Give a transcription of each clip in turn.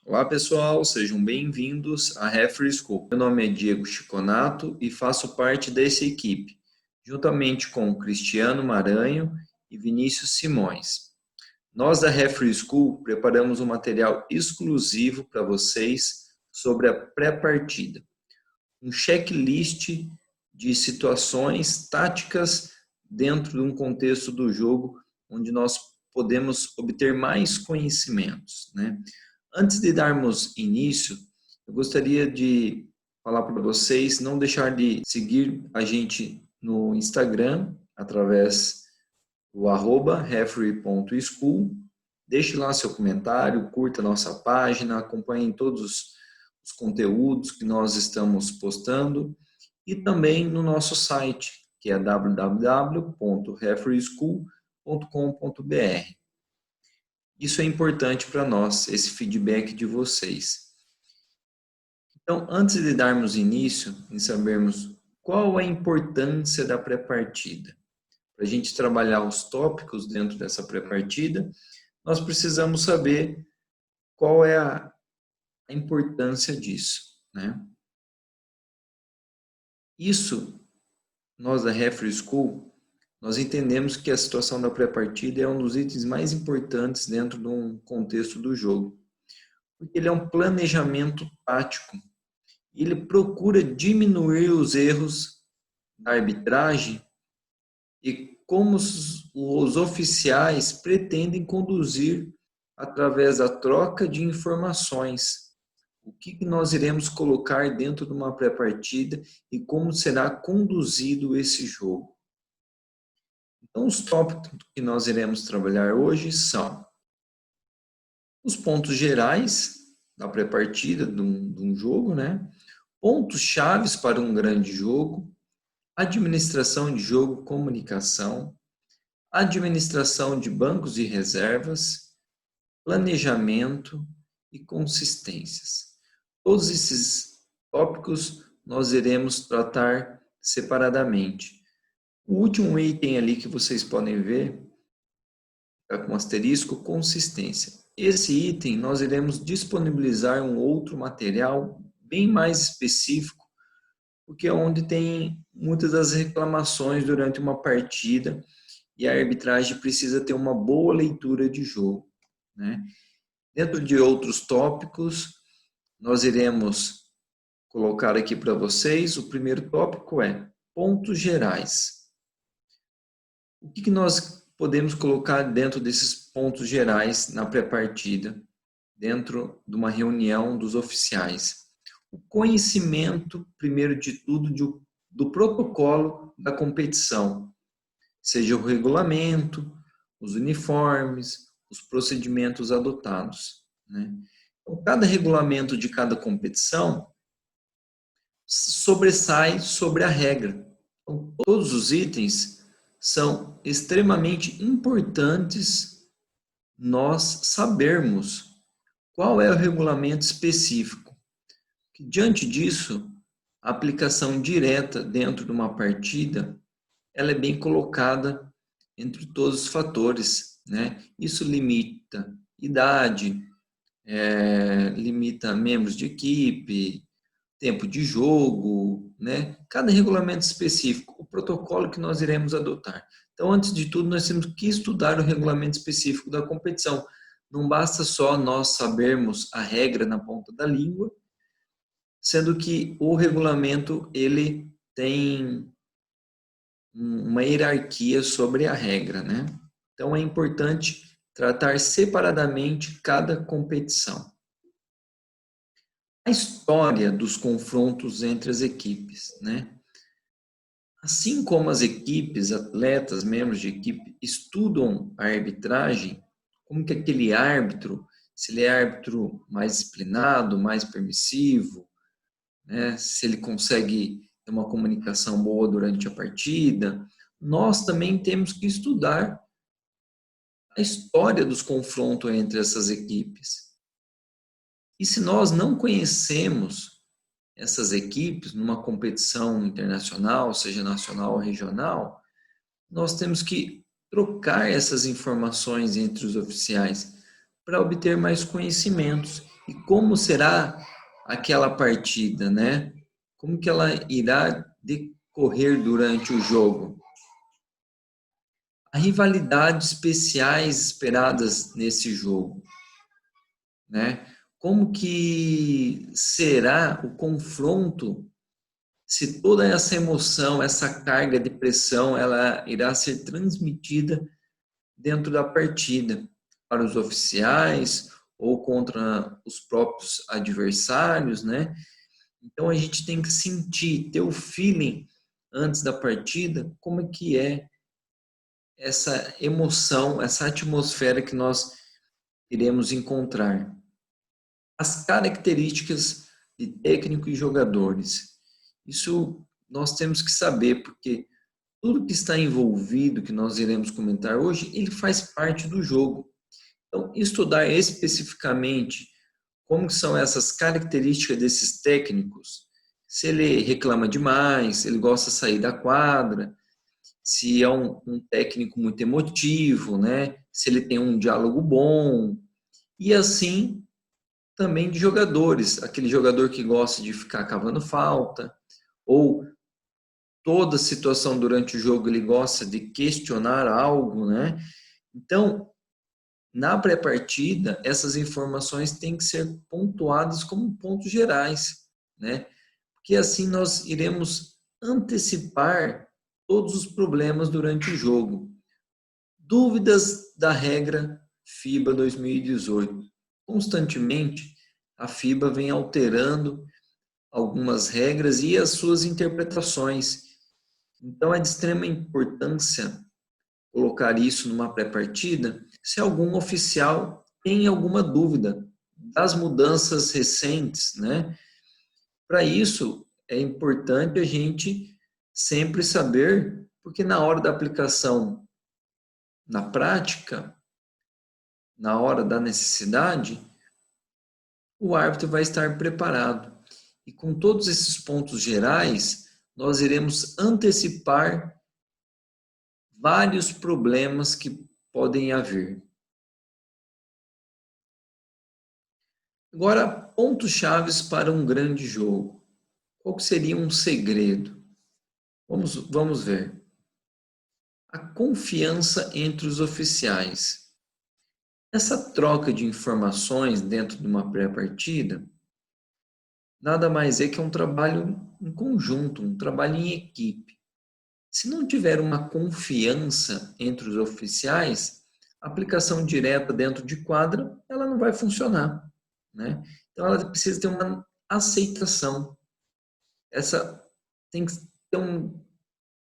Olá pessoal, sejam bem-vindos à Referee School. Meu nome é Diego Chiconato e faço parte dessa equipe, juntamente com Cristiano Maranho e Vinícius Simões. Nós da Referee School preparamos um material exclusivo para vocês sobre a pré-partida. Um checklist de situações táticas dentro de um contexto do jogo onde nós podemos obter mais conhecimentos, né? Antes de darmos início, eu gostaria de falar para vocês não deixar de seguir a gente no Instagram, através do @referee.school. Deixe lá seu comentário, curta a nossa página, acompanhe todos os conteúdos que nós estamos postando e também no nosso site, que é www.refereeschool.com.br. Isso é importante para nós, esse feedback de vocês. Então, antes de darmos início em sabermos qual a importância da pré-partida, para a gente trabalhar os tópicos dentro dessa pré-partida, nós precisamos saber qual é a importância disso, né? Isso, nós da Referee School, nós entendemos que a situação da pré-partida é um dos itens mais importantes dentro de um contexto do jogo, porque ele é um planejamento tático. Ele procura diminuir os erros da arbitragem e como os oficiais pretendem conduzir através da troca de informações. O que nós iremos colocar dentro de uma pré-partida e como será conduzido esse jogo. Então, os tópicos que nós iremos trabalhar hoje são os pontos gerais da pré-partida de um jogo, né? Pontos chaves para um grande jogo, administração de jogo, comunicação, administração de bancos de reservas, planejamento e consistências. Todos esses tópicos nós iremos tratar separadamente. O último item ali que vocês podem ver, está com asterisco, consistência. Esse item nós iremos disponibilizar um outro material bem mais específico, porque é onde tem muitas das reclamações durante uma partida e a arbitragem precisa ter uma boa leitura de jogo, né? Dentro de outros tópicos, nós iremos colocar aqui para vocês, o primeiro tópico é pontos gerais. O que nós podemos colocar dentro desses pontos gerais na pré-partida, dentro de uma reunião dos oficiais? O conhecimento, primeiro de tudo, do protocolo da competição, seja o regulamento, os uniformes, os procedimentos adotados, né? Então, cada regulamento de cada competição sobressai sobre a regra. Então, todos os itens são extremamente importantes nós sabermos qual é o regulamento específico. Diante disso, a aplicação direta dentro de uma partida, ela é bem colocada entre todos os fatores, né? Isso limita idade, limita membros de equipe, tempo de jogo, né? Cada regulamento específico, o protocolo que nós iremos adotar. Então, antes de tudo, nós temos que estudar o regulamento específico da competição. Não basta só nós sabermos a regra na ponta da língua, sendo que o regulamento ele tem uma hierarquia sobre a regra, né? Então é importante tratar separadamente cada competição. A história dos confrontos entre as equipes, né? Assim como as equipes, atletas, membros de equipe estudam a arbitragem, como que aquele árbitro, se ele é árbitro mais disciplinado, mais permissivo, né? Se ele consegue ter uma comunicação boa durante a partida, nós também temos que estudar a história dos confrontos entre essas equipes. E se nós não conhecemos essas equipes numa competição internacional, seja nacional ou regional, nós temos que trocar essas informações entre os oficiais para obter mais conhecimentos E como será aquela partida, né? Como que ela irá decorrer durante o jogo? A rivalidades especiais esperadas nesse jogo, né? Como que será o confronto se toda essa emoção, essa carga de pressão, ela irá ser transmitida dentro da partida para os oficiais ou contra os próprios adversários, né? Então a gente tem que sentir, ter o feeling antes da partida, como é que é essa emoção, essa atmosfera que nós iremos encontrar. As características de técnico e jogadores. Isso nós temos que saber, porque tudo que está envolvido, que nós iremos comentar hoje, ele faz parte do jogo. Então, estudar especificamente como são essas características desses técnicos, se ele reclama demais, se ele gosta de sair da quadra, se é um técnico muito emotivo, né? Se ele tem um diálogo bom, e assim também de jogadores, aquele jogador que gosta de ficar cavando falta, ou toda situação durante o jogo ele gosta de questionar algo, né? Então, na pré-partida, essas informações têm que ser pontuadas como pontos gerais, né? Porque assim nós iremos antecipar todos os problemas durante o jogo. Dúvidas da regra FIBA 2018. Constantemente, a FIBA vem alterando algumas regras e as suas interpretações. Então, é de extrema importância colocar isso numa pré-partida se algum oficial tem alguma dúvida das mudanças recentes, né? Para isso, é importante a gente sempre saber, porque na hora da aplicação na prática, na hora da necessidade, o árbitro vai estar preparado. E com todos esses pontos gerais, nós iremos antecipar vários problemas que podem haver. Agora, pontos chaves para um grande jogo. Qual seria um segredo? Vamos ver. A confiança entre os oficiais. Essa troca de informações dentro de uma pré-partida nada mais é que um trabalho em conjunto, um trabalho em equipe. Se não tiver uma confiança entre os oficiais, a aplicação direta dentro de quadra, ela não vai funcionar, né? Então ela precisa ter uma aceitação. Essa tem que ter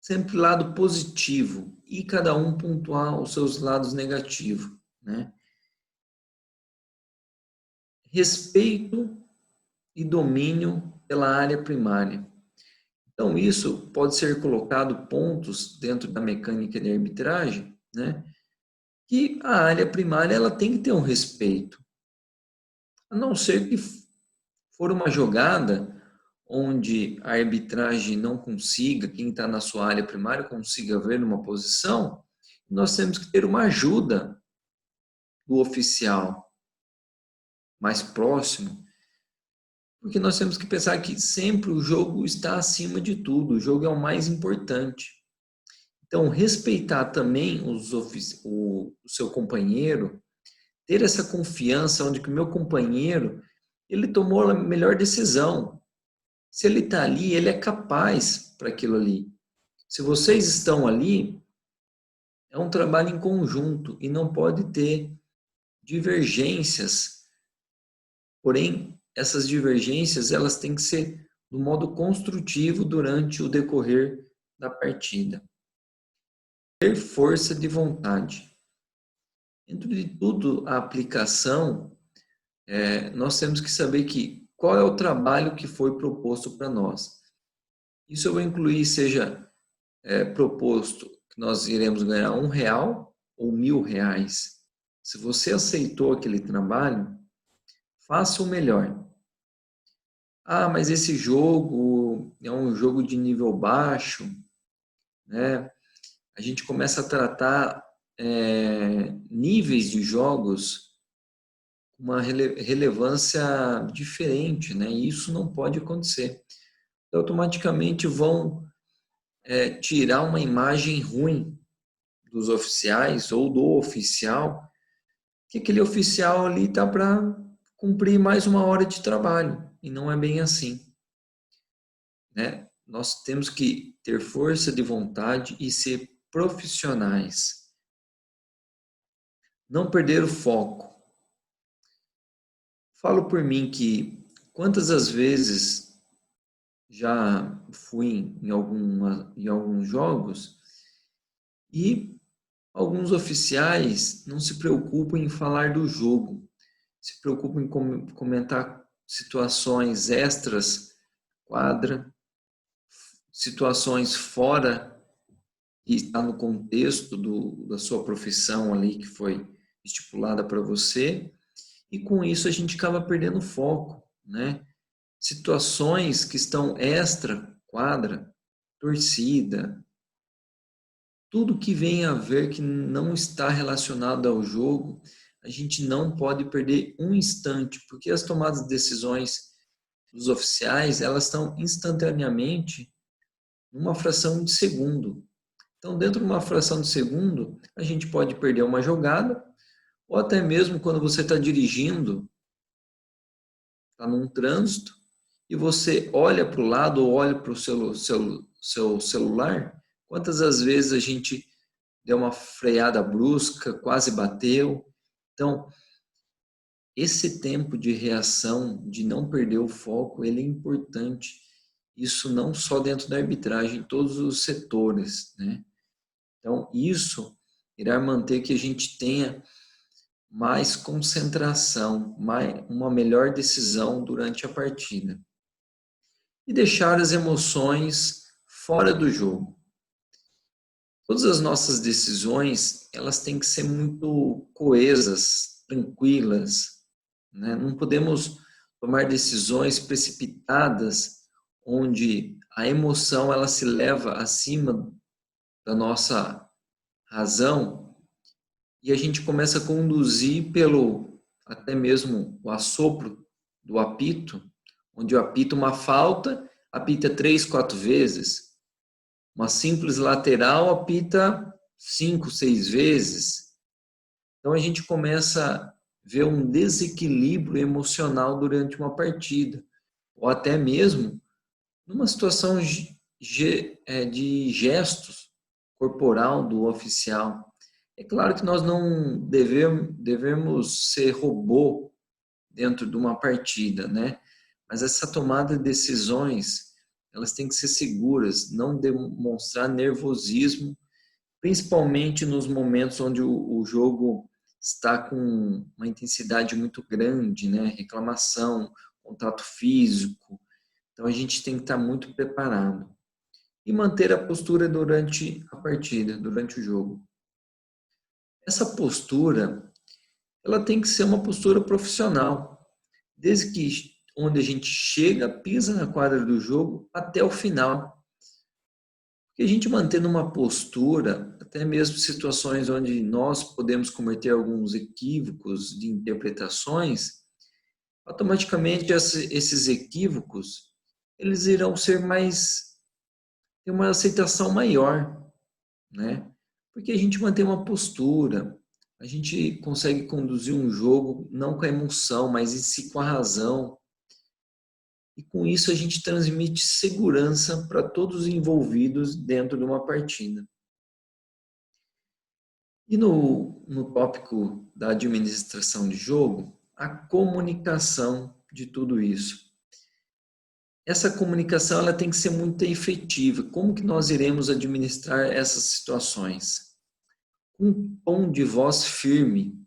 sempre lado positivo e cada um pontuar os seus lados negativos, né? Respeito e domínio pela área primária. Então, isso pode ser colocado pontos dentro da mecânica de arbitragem, né? Que a área primária ela tem que ter um respeito. A não ser que for uma jogada onde a arbitragem não consiga, quem está na sua área primária consiga ver numa posição, nós temos que ter uma ajuda do oficial mais próximo, porque nós temos que pensar que sempre o jogo está acima de tudo, o jogo é o mais importante. Então, respeitar também o seu companheiro, ter essa confiança onde que o meu companheiro, ele tomou a melhor decisão. Se ele está ali, ele é capaz para aquilo ali. Se vocês estão ali, é um trabalho em conjunto e não pode ter divergências. Porém, essas divergências elas têm que ser do modo construtivo durante o decorrer da partida. Ter força de vontade. Dentro de tudo, a aplicação, nós temos que saber que qual é o trabalho que foi proposto para nós. Isso eu vou incluir, seja proposto que nós iremos ganhar R$ 1 ou R$ 1.000. Se você aceitou aquele trabalho, faça o melhor. Ah, mas esse jogo é um jogo de nível baixo, né? A gente começa a tratar níveis de jogos uma relevância diferente, né? E isso não pode acontecer. Então, automaticamente vão tirar uma imagem ruim dos oficiais ou do oficial, que aquele oficial ali está para cumprir mais uma hora de trabalho, e não é bem assim, né? Nós temos que ter força de vontade e ser profissionais. Não perder o foco. Falo por mim que quantas as vezes já fui em alguns jogos e alguns oficiais não se preocupam em falar do jogo, se preocupam em comentar situações extras, quadra, situações fora que está no contexto da sua profissão ali que foi estipulada para você, e com isso a gente acaba perdendo foco, né? Situações que estão extra quadra, torcida, tudo que vem a ver que não está relacionado ao jogo, a gente não pode perder um instante, porque as tomadas de decisões dos oficiais, elas estão instantaneamente numa fração de segundo. Então, dentro de uma fração de segundo, a gente pode perder uma jogada, ou até mesmo quando você está dirigindo, está num trânsito, e você olha para o lado ou olha para o seu celular, quantas as vezes a gente deu uma freada brusca, quase bateu. Então, esse tempo de reação, de não perder o foco, ele é importante. Isso não só dentro da arbitragem, em todos os setores, né? Então, isso irá manter que a gente tenha mais concentração, uma melhor decisão durante a partida. E deixar as emoções fora do jogo. Todas as nossas decisões, elas têm que ser muito coesas, tranquilas, né? Não podemos tomar decisões precipitadas, onde a emoção ela se leva acima da nossa razão e a gente começa a conduzir pelo até mesmo o assopro do apito, onde eu apito uma falta, apita 3, 4 vezes, uma simples lateral apita 5, 6 vezes. Então a gente começa a ver um desequilíbrio emocional durante uma partida, ou até mesmo numa situação de gestos corporal do oficial. É claro que nós não devemos ser robô dentro de uma partida, né? Mas essa tomada de decisões, elas têm que ser seguras, não demonstrar nervosismo, principalmente nos momentos onde o jogo está com uma intensidade muito grande, né? Reclamação, contato físico. Então a gente tem que estar muito preparado. E manter a postura durante a partida, durante o jogo. Essa postura, ela tem que ser uma postura profissional, desde que onde a gente chega, pisa na quadra do jogo até o final. Porque a gente mantendo uma postura, até mesmo situações onde nós podemos cometer alguns equívocos de interpretações, automaticamente esses equívocos, eles irão ser ter uma aceitação maior, né? Porque a gente mantém uma postura, a gente consegue conduzir um jogo não com a emoção, mas em si com a razão. E com isso a gente transmite segurança para todos os envolvidos dentro de uma partida. E no tópico da administração de jogo, a comunicação de tudo isso. Essa comunicação ela tem que ser muito efetiva. Como que nós iremos administrar essas situações? Com um tom de voz firme,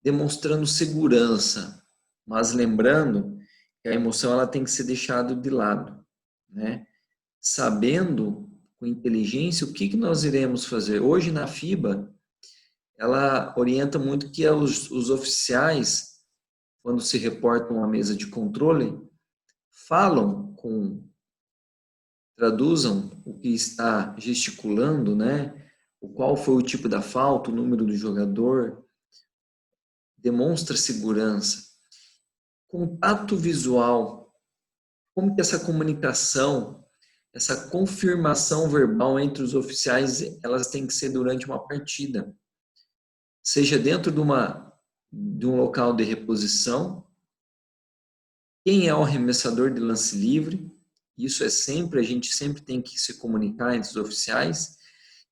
demonstrando segurança, mas lembrando que a emoção ela tem que ser deixada de lado, né? Sabendo com inteligência o que nós iremos fazer. Hoje na FIBA, ela orienta muito que os oficiais, quando se reportam à mesa de controle, traduzam o que está gesticulando, né? Qual foi o tipo da falta, o número do jogador, demonstra segurança. Contato visual, como que essa comunicação, essa confirmação verbal entre os oficiais, elas têm que ser durante uma partida. Seja dentro de um local de reposição, quem é o arremessador de lance livre, isso é sempre, a gente sempre tem que se comunicar entre os oficiais,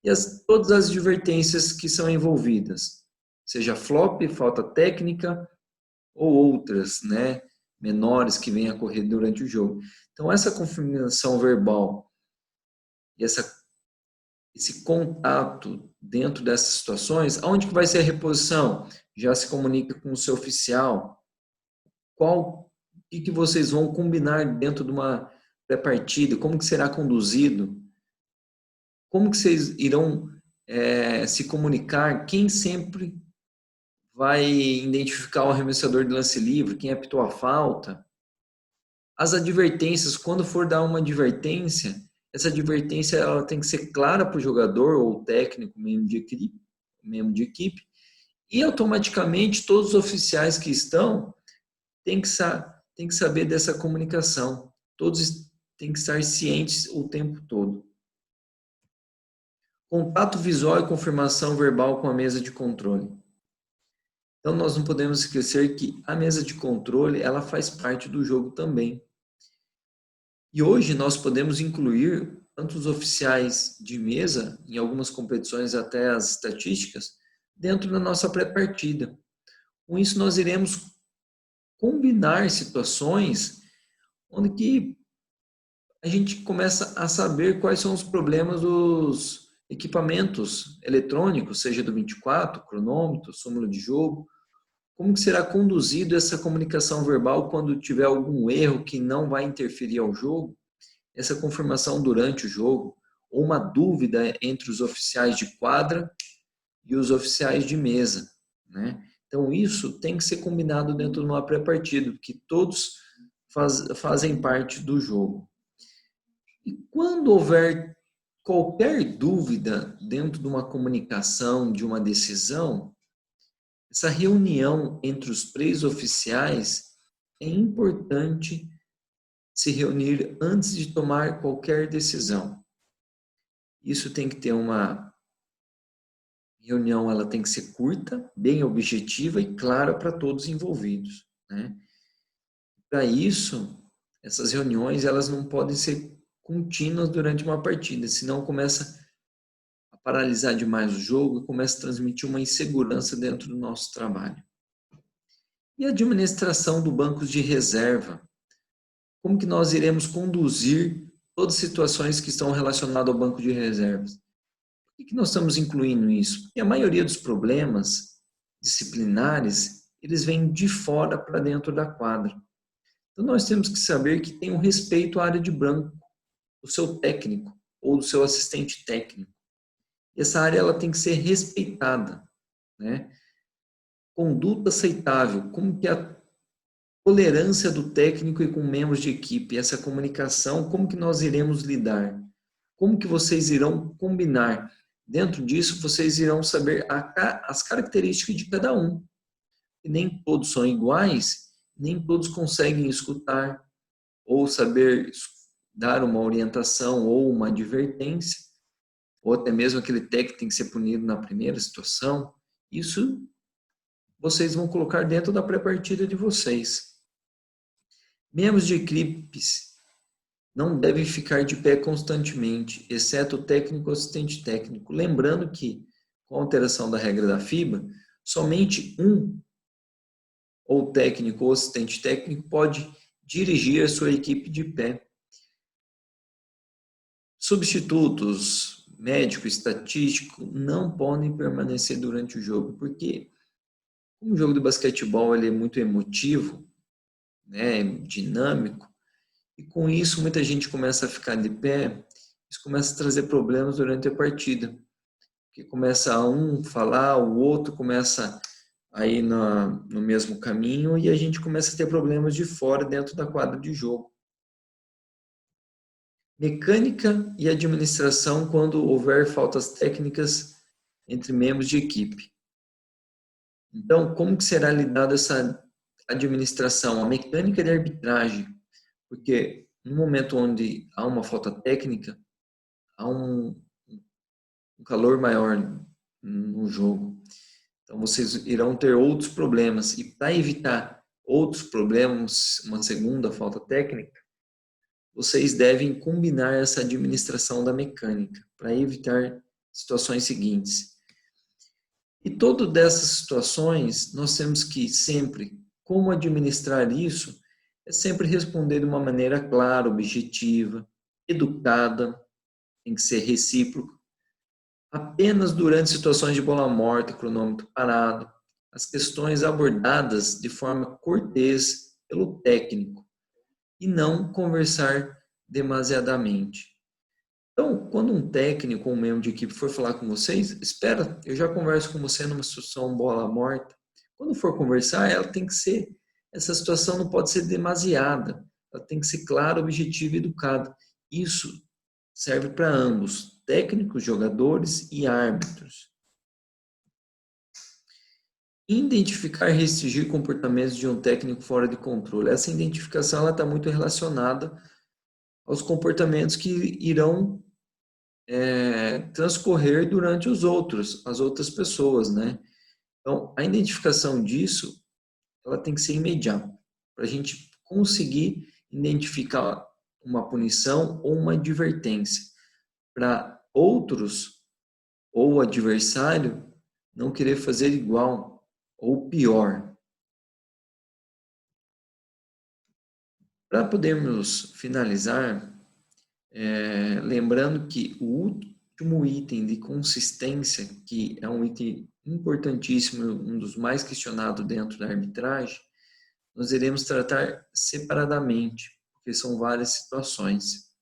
e todas as advertências que são envolvidas, seja flop, falta técnica, ou outras, né, menores que venham a ocorrer durante o jogo. Então, essa confirmação verbal e esse contato dentro dessas situações, aonde que vai ser a reposição? Já se comunica com o seu oficial. O que vocês vão combinar dentro de uma pré-partida? Como que será conduzido? Como que vocês irão se comunicar? Quem sempre vai identificar o arremessador de lance livre? Quem apitou a falta? As advertências, quando for dar uma advertência, essa advertência ela tem que ser clara para o jogador ou técnico, membro de equipe, e automaticamente todos os oficiais que estão têm que saber dessa comunicação. Todos têm que estar cientes o tempo todo. Contato visual e confirmação verbal com a mesa de controle. Então, nós não podemos esquecer que a mesa de controle ela faz parte do jogo também. E hoje nós podemos incluir tanto os oficiais de mesa, em algumas competições até as estatísticas, dentro da nossa pré-partida. Com isso nós iremos combinar situações onde que a gente começa a saber quais são os problemas dos equipamentos eletrônicos, seja do 24, cronômetro, súmula de jogo, como que será conduzido essa comunicação verbal quando tiver algum erro que não vai interferir ao jogo, essa confirmação durante o jogo, ou uma dúvida entre os oficiais de quadra e os oficiais de mesa, né? Então, isso tem que ser combinado dentro de uma pré-partida, porque todos fazem parte do jogo. E quando houver qualquer dúvida dentro de uma comunicação, de uma decisão, essa reunião entre os 3 oficiais é importante se reunir antes de tomar qualquer decisão. Isso tem que ter uma reunião, ela tem que ser curta, bem objetiva e clara para todos envolvidos, né? Para isso, essas reuniões elas não podem ser contínuas durante uma partida, senão começa a paralisar demais o jogo e começa a transmitir uma insegurança dentro do nosso trabalho. E a administração do banco de reserva. Como que nós iremos conduzir todas as situações que estão relacionadas ao banco de reservas? Por que nós estamos incluindo isso? Porque a maioria dos problemas disciplinares, eles vêm de fora para dentro da quadra. Então, nós temos que saber que tem um respeito à área de branco, do seu técnico ou do seu assistente técnico. E essa área ela tem que ser respeitada, né? Conduta aceitável, como que a tolerância do técnico e com membros de equipe, essa comunicação, como que nós iremos lidar? Como que vocês irão combinar? Dentro disso, vocês irão saber as características de cada um. E nem todos são iguais, nem todos conseguem escutar ou saber dar uma orientação ou uma advertência, ou até mesmo aquele técnico tem que ser punido na primeira situação. Isso vocês vão colocar dentro da pré-partida de vocês. Membros de equipes não devem ficar de pé constantemente, exceto o técnico ou assistente técnico. Lembrando que, com a alteração da regra da FIBA, somente um, ou técnico ou assistente técnico, pode dirigir a sua equipe de pé. Substitutos, médico, estatístico, não podem permanecer durante o jogo, porque como o jogo de basquetebol ele é muito emotivo, né, dinâmico, e com isso muita gente começa a ficar de pé, isso começa a trazer problemas durante a partida, porque começa um falar, o outro começa a ir no mesmo caminho e a gente começa a ter problemas de fora dentro da quadra de jogo. Mecânica e administração quando houver faltas técnicas entre membros de equipe. Então, como que será lidada essa administração, a mecânica de arbitragem? Porque no momento onde há uma falta técnica, há um calor maior no jogo. Então, vocês irão ter outros problemas. E para evitar outros problemas, uma segunda falta técnica, vocês devem combinar essa administração da mecânica para evitar situações seguintes. E todas dessas situações, nós temos que sempre, como administrar isso, é sempre responder de uma maneira clara, objetiva, educada, tem que ser recíproco. Apenas durante situações de bola morta, cronômetro parado, as questões abordadas de forma cortês pelo técnico e não conversar demasiadamente. Então, quando um técnico ou um membro de equipe for falar com vocês, espera, eu já converso com você numa situação bola morta. Quando for conversar, essa situação não pode ser demasiada, ela tem que ser clara, objetiva e educada. Isso serve para ambos, técnicos, jogadores e árbitros. Identificar e restringir comportamentos de um técnico fora de controle. Essa identificação está muito relacionada aos comportamentos que irão transcorrer durante as outras pessoas, né? Então, a identificação disso, ela tem que ser imediata, para a gente conseguir identificar uma punição ou uma advertência, para outros ou o adversário não querer fazer igual ou pior. Para podermos finalizar, lembrando que o último item de consistência, que é um item importantíssimo, um dos mais questionados dentro da arbitragem, nós iremos tratar separadamente, porque são várias situações.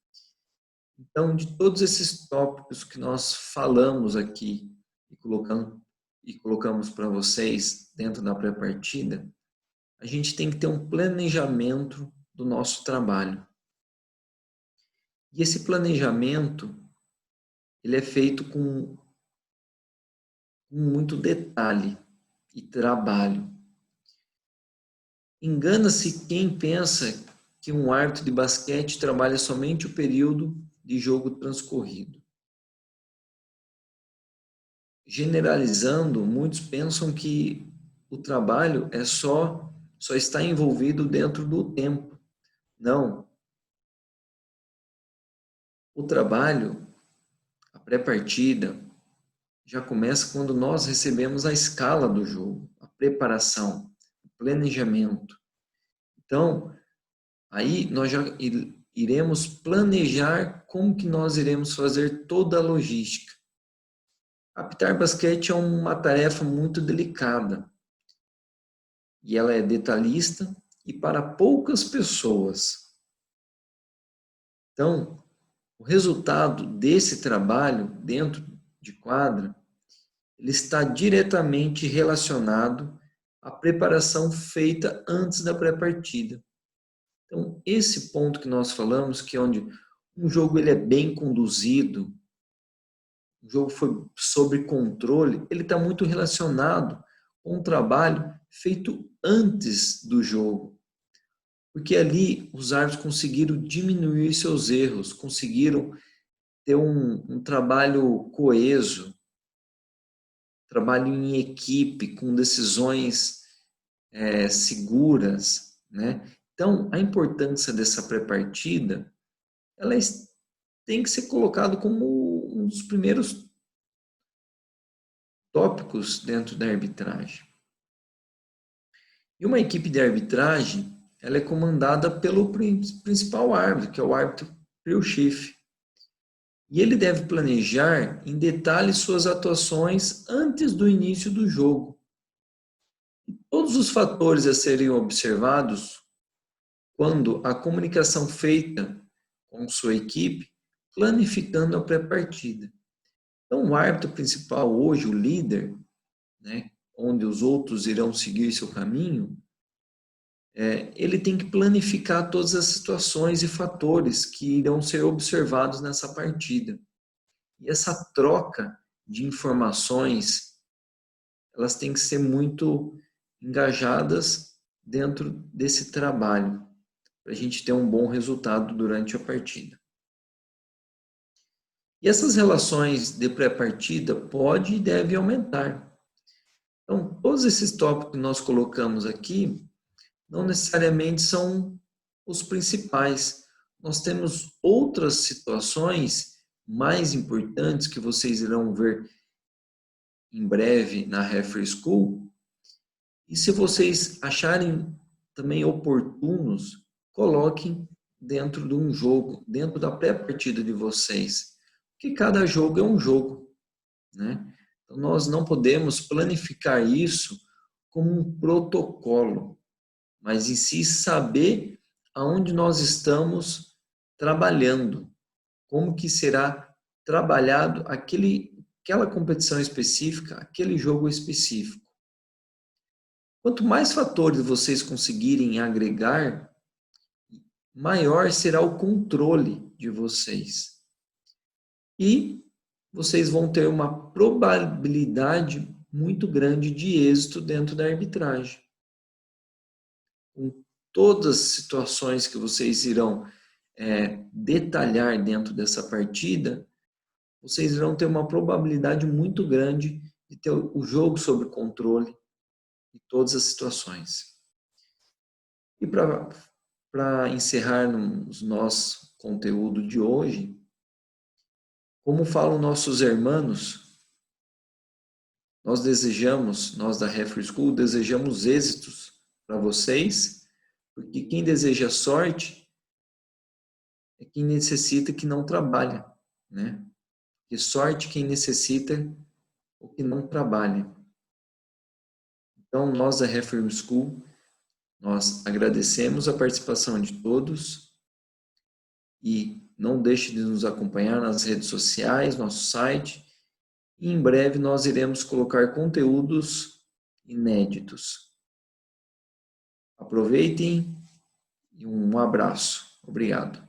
Então, de todos esses tópicos que nós falamos aqui e colocamos para vocês dentro da pré-partida, a gente tem que ter um planejamento do nosso trabalho. E esse planejamento, ele é feito com muito detalhe e trabalho. Engana-se quem pensa que um árbitro de basquete trabalha somente o período de jogo transcorrido. Generalizando, muitos pensam que o trabalho só está envolvido dentro do tempo. Não. O trabalho, a pré-partida, já começa quando nós recebemos a escala do jogo, a preparação, o planejamento. Então, aí nós já iremos planejar como que nós iremos fazer toda a logística. Apitar basquete é uma tarefa muito delicada e ela é detalhista e para poucas pessoas. Então, o resultado desse trabalho dentro de quadra, ele está diretamente relacionado à preparação feita antes da pré-partida. Então, esse ponto que nós falamos, que é onde um jogo ele é bem conduzido, o jogo foi sob controle, ele está muito relacionado com um trabalho feito antes do jogo. Porque ali os árbitros conseguiram diminuir seus erros, conseguiram ter um trabalho coeso, trabalho em equipe, com decisões seguras, né? Então, a importância dessa pré-partida, ela tem que ser colocado como um dos primeiros tópicos dentro da arbitragem. E uma equipe de arbitragem, ela é comandada pelo principal árbitro, que é o árbitro crew chief. E ele deve planejar em detalhe suas atuações antes do início do jogo. E todos os fatores a serem observados quando a comunicação feita com sua equipe, planificando a pré-partida. Então, o árbitro principal hoje, o líder, né, onde os outros irão seguir seu caminho, ele tem que planificar todas as situações e fatores que irão ser observados nessa partida. E essa troca de informações elas têm que ser muito engajadas dentro desse trabalho, para a gente ter um bom resultado durante a partida. E essas relações de pré-partida pode e deve aumentar. Então, todos esses tópicos que nós colocamos aqui, não necessariamente são os principais. Nós temos outras situações mais importantes que vocês irão ver em breve na Referee School. E se vocês acharem também oportunos, coloquem dentro de um jogo, dentro da pré-partida de vocês. Porque cada jogo é um jogo, né? Então, nós não podemos planificar isso como um protocolo, mas em si saber aonde nós estamos trabalhando, como que será trabalhado aquela competição específica, aquele jogo específico. Quanto mais fatores vocês conseguirem agregar, maior será o controle de vocês. E vocês vão ter uma probabilidade muito grande de êxito dentro da arbitragem. Com todas as situações que vocês irão detalhar dentro dessa partida, vocês irão ter uma probabilidade muito grande de ter o jogo sob controle em todas as situações. E para encerrar o nosso conteúdo de hoje, como falam nossos irmãos, nós da Referee School, desejamos êxitos para vocês, porque quem deseja sorte é quem necessita que não trabalha, né? E sorte quem necessita ou que não trabalha. Então, nós da Referee School, nós agradecemos a participação de todos e não deixe de nos acompanhar nas redes sociais, nosso site, e em breve nós iremos colocar conteúdos inéditos. Aproveitem e um abraço. Obrigado.